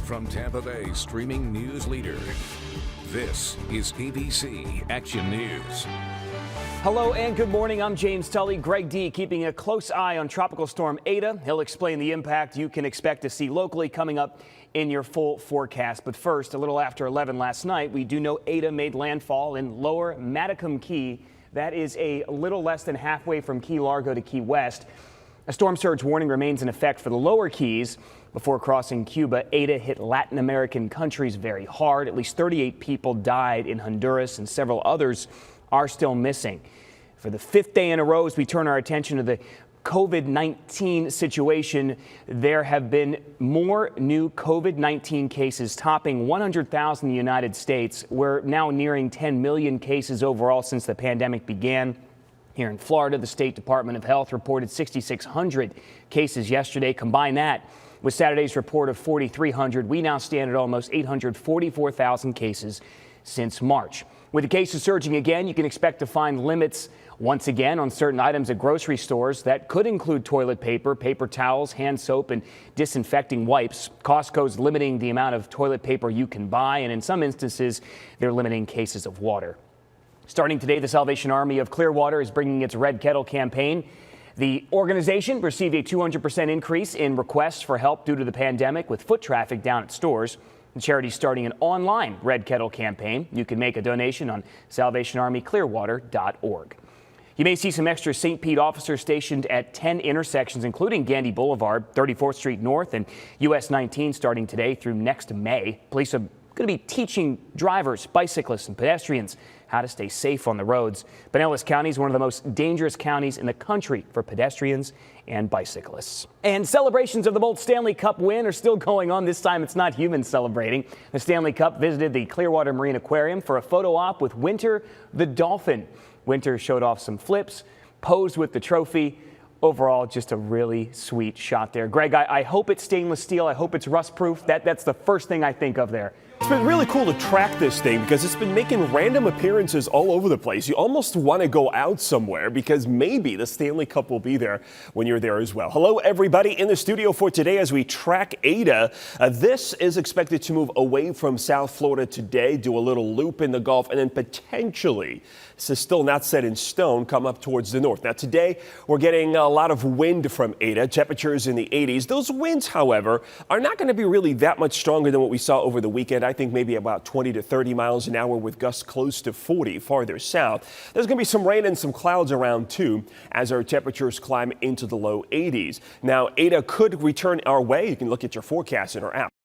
From Tampa Bay streaming news leader, this is ABC Action News. Hello and good morning. I'm James Tully. Greg D keeping a close eye on Tropical Storm Ada. He'll explain the impact you can expect to see locally coming up in your full forecast. But first, a little after 11 last night, we do know Ada made landfall in lower Matacum Key. That is a little less than halfway from Key Largo to Key West. A storm surge warning remains in effect for the lower Keys. Before crossing Cuba, Ada hit Latin American countries very hard. At least 38 people died in Honduras and several others are still missing. For the fifth day in a row, as we turn our attention to the COVID-19 situation, there have been more new COVID-19 cases topping 100,000 in the United States. We're now nearing 10 million cases overall since the pandemic began. Here in Florida, the State Department of Health reported 6,600 cases yesterday. Combine that with Saturday's report of 4,300, we now stand at almost 844,000 cases since March. With the cases surging again, you can expect to find limits once again on certain items at grocery stores. That could include toilet paper, paper towels, hand soap, and disinfecting wipes. Costco's limiting the amount of toilet paper you can buy, and in some instances, they're limiting cases of water. Starting today, the Salvation Army of Clearwater is bringing its Red Kettle campaign. The organization received a 200% increase in requests for help due to the pandemic with foot traffic down at stores. The charity is starting an online Red Kettle campaign. You can make a donation on salvationarmyclearwater.org. You may see some extra St. Pete officers stationed at 10 intersections, including Gandy Boulevard, 34th Street North, and US 19 starting today through next May. Police are going to be teaching drivers, bicyclists, and pedestrians how to stay safe on the roads. Pinellas County is one of the most dangerous counties in the country for pedestrians and bicyclists. And celebrations of the Bolt Stanley Cup win are still going on. This time it's not humans celebrating. The Stanley Cup visited the Clearwater Marine Aquarium for a photo op with Winter the dolphin. Winter showed off some flips, posed with the trophy. Overall, just a really sweet shot there. Greg, I hope it's stainless steel. I hope it's rust proof. That's the first thing I think of there. It's been really cool to track this thing because it's been making random appearances all over the place. You almost want to go out somewhere because maybe the Stanley Cup will be there when you're there as well. Hello, everybody in the studio for today as we track Ada. This is expected to move away from South Florida today, do a little loop in the Gulf, and then potentially, this is still not set in stone, come up towards the north. Now today, we're getting a lot of wind from Ada, temperatures in the 80s. Those winds, however, are not going to be really that much stronger than what we saw over the weekend. I think maybe about 20 to 30 miles an hour with gusts close to 40 farther south. There's going to be some rain and some clouds around too as our temperatures climb into the low 80s. Now, Ada could return our way. You can look at your forecast in our app.